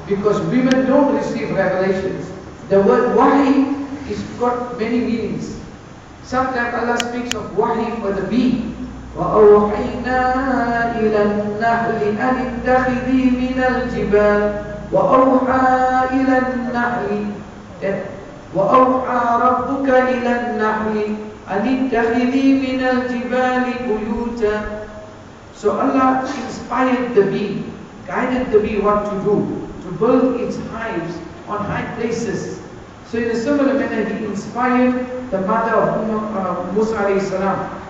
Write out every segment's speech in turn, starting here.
because women don't receive revelations. The word wahi is got many meanings. Sometimes Allah speaks of wahi for the bee. وَأَوْحَيْنَا إِلَى النَّحْلِ أَنِ اتَّخِذِي مِنَ الْجِبَالِ وَأَوْحَى إِلَى النَّحْلِ وَأَوْحَى رَبُّكَ إِلَى النَّحْلِ أَنِ اتَّخِذِي مِنَ الْجِبَالِ بُيُوتًا. So Allah inspired the bee, guided the bee what to do, to build its hives on high places. So in a similar manner, He inspired the mother of Musa alayhi salam.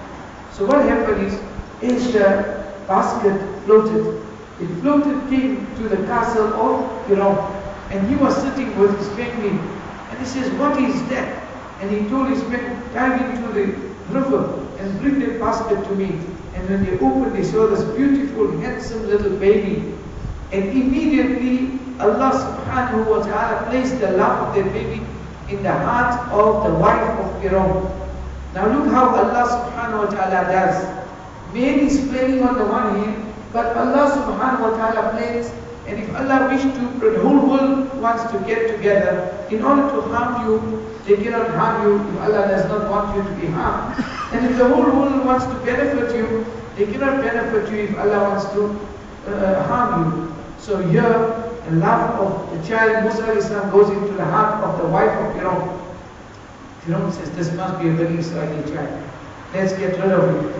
So what happened is, as the basket floated, it floated, came to the castle of Pharaoh, and he was sitting with his family. And he says, what is that? And he told his men, dive into the river and bring the basket to me. And when they opened, they saw this beautiful, handsome little baby. And immediately, Allah subhanahu wa ta'ala placed the love of that baby in the heart of the wife of Pharaoh. Now look how Allah subhanahu wa ta'ala does. Man is planning on the one hand, but Allah subhanahu wa ta'ala plans. And if Allah wished to, the whole world wants to get together in order to harm you, they cannot harm you if Allah does not want you to be harmed. And if the whole world wants to benefit you, they cannot benefit you if Allah wants to harm you. So here, the love of the child Musa alayhi salam goes into the heart of the wife of Pharaoh. Pharaoh says, this must be a Bani Israeli child. Let's get rid of him.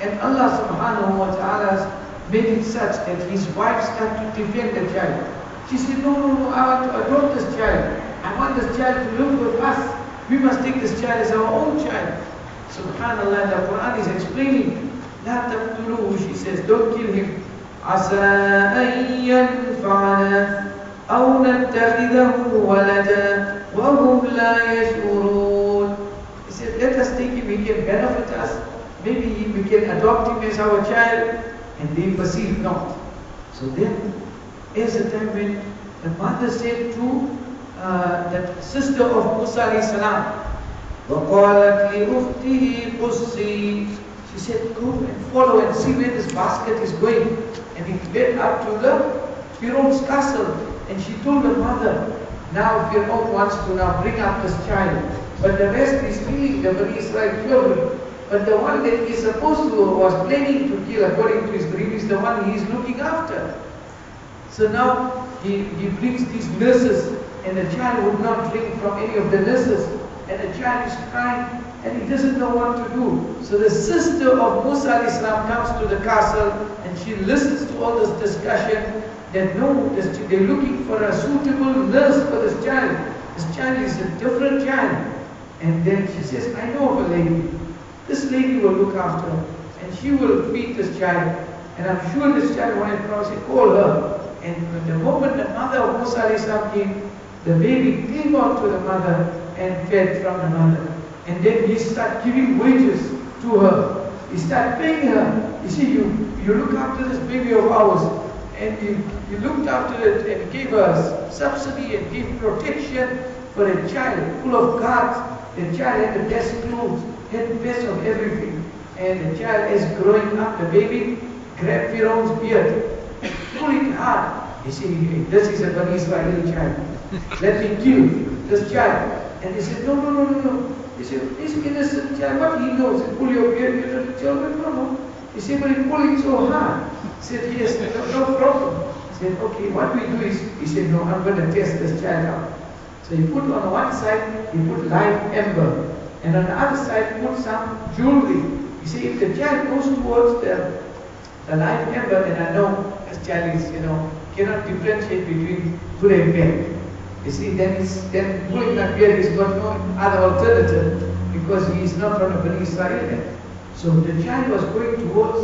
And Allah subhanahu wa ta'ala made it such that his wife started to defend the child. She said, no, I want to adopt this child. I want this child to live with us. We must take this child as our own child. Subhanallah, the Quran is explaining. La taqtuluhu, she says, don't kill him. عَسَىٰ أَن يَنْفَعَنَا أَوْ نَتَّخِذَهُ وَلَدًا وَهُمْ لَا يَشْعُرُونَ. He said, let us take him, he can benefit us. Maybe we can adopt him as our child. And they perceive not. So then, there's a time when the mother said to that sister of Musa alayhi salam, وَقَالَتْ لِأُخْتِهِ قُصِّي. She said, go and follow and see where this basket is going. And it led up to the Pharaoh's castle. And she told her mother, now Pharaoh wants to now bring up this child. But the rest is killing the Bani Israel children. But the one that he is supposed to, was planning to kill according to his dream, is the one he is looking after. So now he brings these nurses, and the child would not drink from any of the nurses. And the child is crying, and he doesn't know what to do. So the sister of Musa alayhi salam comes to the castle, and she listens to all this discussion, that no, they're looking for a suitable nurse for this child. This child is a different child. And then she says, I know of a lady. This lady will look after her, and she will feed this child. And I'm sure this child wanted to cross it, call her. And the moment the mother of Musa alayhi salam came, the baby came on to the mother and fed from the mother. And then he started giving wages to her. He started paying her. You see, you look after this baby of ours, and you looked after it and gave her subsidy and gave protection for a child full of guards. The child had the best clothes, had the best of everything. And the child is growing up, the baby grabbed Pharaoh's beard, pull it hard. He said, this is a Bani Israeli child. Let me kill this child. And he said, no. He said, this innocent child, what he knows? He pull your beard, you little children? No. He said, but he's pulling so hard. He said, yes, no problem. He said, okay, what we do is, he said, no, I'm going to test this child out. So he put on one side, he put live ember. And on the other side, put some jewelry. You see, if the child goes towards the live ember, then I know this child is, cannot differentiate between good and bad. You see, then pulling that beard is got no other alternative, because he is not from a Bani Israel. So the child was going towards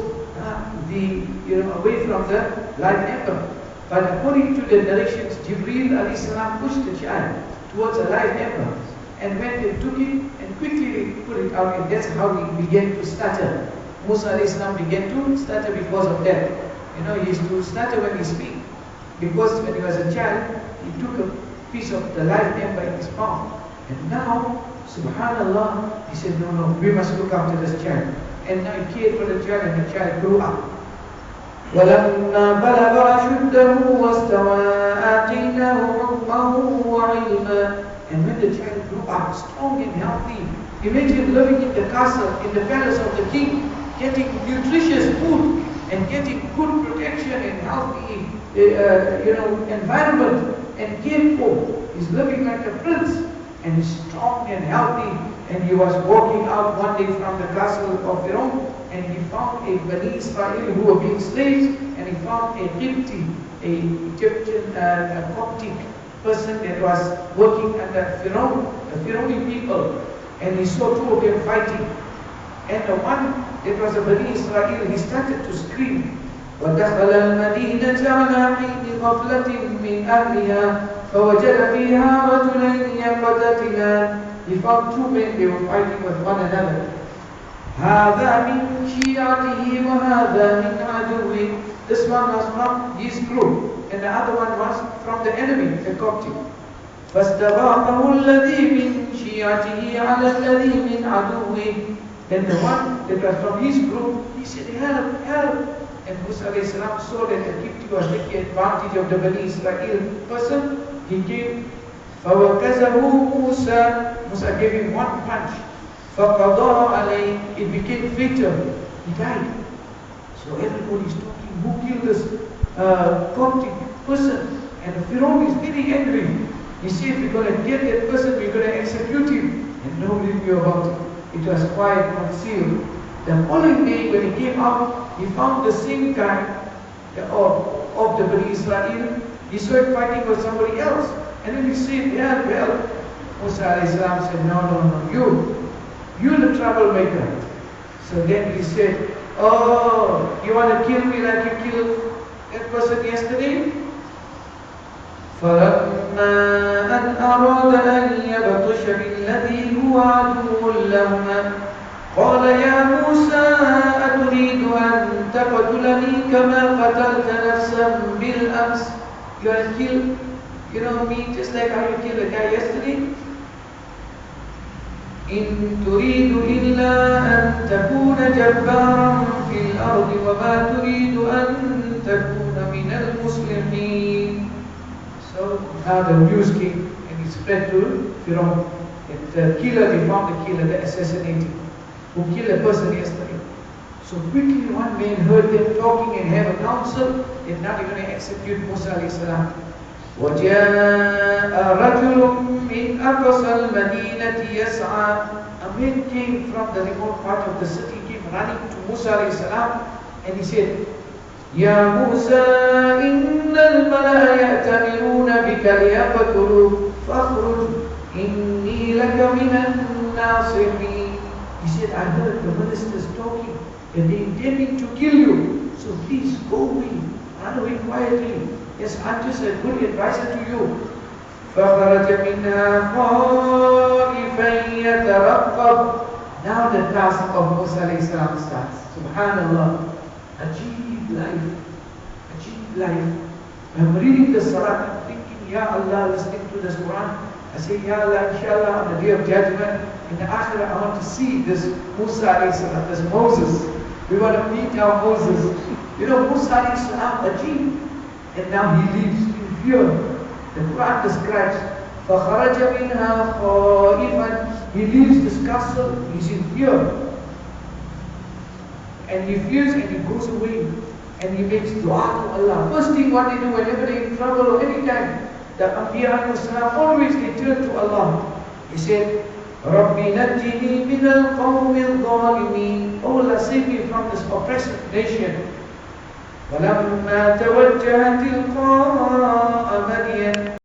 away from the live ember. But according to the narrations, Jibreel alayhi salam pushed the child towards a live ember. And when they took it and quickly put it out, and that's how he began to stutter. Musa alayhi salam began to stutter because of that. He used to stutter when he speaks. Because when he was a child, he took a piece of the live ember in his mouth. And now, subhanallah, he said, no, we must look after this child. And now he cared for the child, and the child grew up. وَلَمَّا بَلَغَ أَشُدَّهُ وَاسْتَوَىٰ آتَيْنَاهُ are strong and healthy. Imagine living in the castle, in the palace of the king, getting nutritious food and getting good protection and healthy, environment and cared for. He's living like a prince and he's strong and healthy. And he was walking out one day from the castle of Pharaoh, and he found a Bani Israel who were being slaves, and he found a Qibti, a Egyptian, a Coptic person that was working under Pharaoh, the Pharaohi people, and he saw two of them fighting. And the one that was a Bani Israel, he started to scream. وَدَخَلَ الْمَدِينَةَ عَلَى حِينِ غَفْلَةٍ مِّنْ أَهْلِهَا فَوَجَدَ فِيهَا رَجُلَيْنِ يَقْتَتِلَانِ. He found two men, they were fighting with one another. هَذَا مِنْ شِيعَتِهِ وَهَذَا مِنْ عَدُوِّهِ. This one was from his group, and the other one was from the enemy, the Coptic. فَاسْتَغَاثَهُ الَّذِي مِنْ شِيعَتِهِ عَلَى الَّذِي مِنْ عَدُوِّهِ. Then the one that was from his group, he said, help, help. And Musa a.s. saw that the Qibti was taking advantage of the Bani Israel person. He came, فَوَكَزَهُ مُوسَى. Musa gave him one punch. فَقَضَى عَلَيْهِ. It became fatal. He died. So everybody's talking, who killed this Coptic person? And the Pharaoh is very angry. He said, we're going to get that person, we're going to execute him. And nobody knew about it. It was quite concealed. The following day when he came out, he found the same guy of the Bani Israel. He saw him fighting with somebody else. And then he said, yeah, well, Musa a.s. said, no, you're the troublemaker. So then he said, oh, you want to kill me like you killed that person yesterday? فَلَمَّا أَنْ أَرَادَ أَنْ يَبْطِشَ بِالَّذِي هُوَ عَدُوٌّ لَهُمَا قَالَ يَا مُوسَى أَتُرِيدُ أَنْ تَقْتُلَنِي كَمَا قَتَلْتَ نَفْسًا بِالْأَمْسِ. You want to kill, me just like how you killed a guy yesterday? إِن تُرِيدُ إِلَّا أَن تَكُونَ جَبَّارًا فِي الْأَرْضِ وَمَا تُرِيدُ أَن تَكُونَ مِنَ الْمُصْلِحِينَ. So now the news came and it spread to Pharaoh. The killer, they found the killer, the assassinated, who killed a person yesterday. So quickly one man heard them talking and have a council, and now they're going to execute Musa a.s. وَجَاءَ رَجُلٌ مِّنْ أَقْصَى الْمَدِينَةِ يَسْعَى. A man came from the remote part of the city, came running to Musa a.s. and he said, يَا مُوسَى إِنَّ الْمَلَأَ يَأْتَمِرُونَ بِكَ لِيَقْتُلُوكَ فَاخْرُجْ إِنِّي لَكَ مِنَ النَّاصِحِينَ. He said, I heard the ministers talking and they intending to kill you. So please go away, run away quietly. Yes, I'm just a good advisor to you. فَخَرَجَ مِنْهَا خَائِفًا يَتَرَقَّبُ. Now the task of Musa a.s. starts. Subhanallah. Ajeeb life. Ajeeb life. I'm reading the Salat, I'm thinking, Ya Allah, listening to this Quran. I say, Ya Allah, inshallah, on the day of judgment, in the Akhirah, I want to see this Musa a.s., this Moses. We want to meet our Moses. Musa a.s. Ajeeb. And now he lives in fear. The Quran describes, فَخَرَجَ مِنْهَا خَائِفًا. He leaves this castle, he's in fear. And he fears and he goes away. And he makes dua to Allah. First thing what they do whenever they're in trouble or any time, the Anbiya always they turn to Allah. He said, رَبِّ نَجِّنِي مِنَ الْقَوْمِ الظَّالِمِينَ. Oh Allah, save me from this oppressive nation. وَلَمَّا تَوَجَّهَ تِلْقَاءَ مَدْيَنَ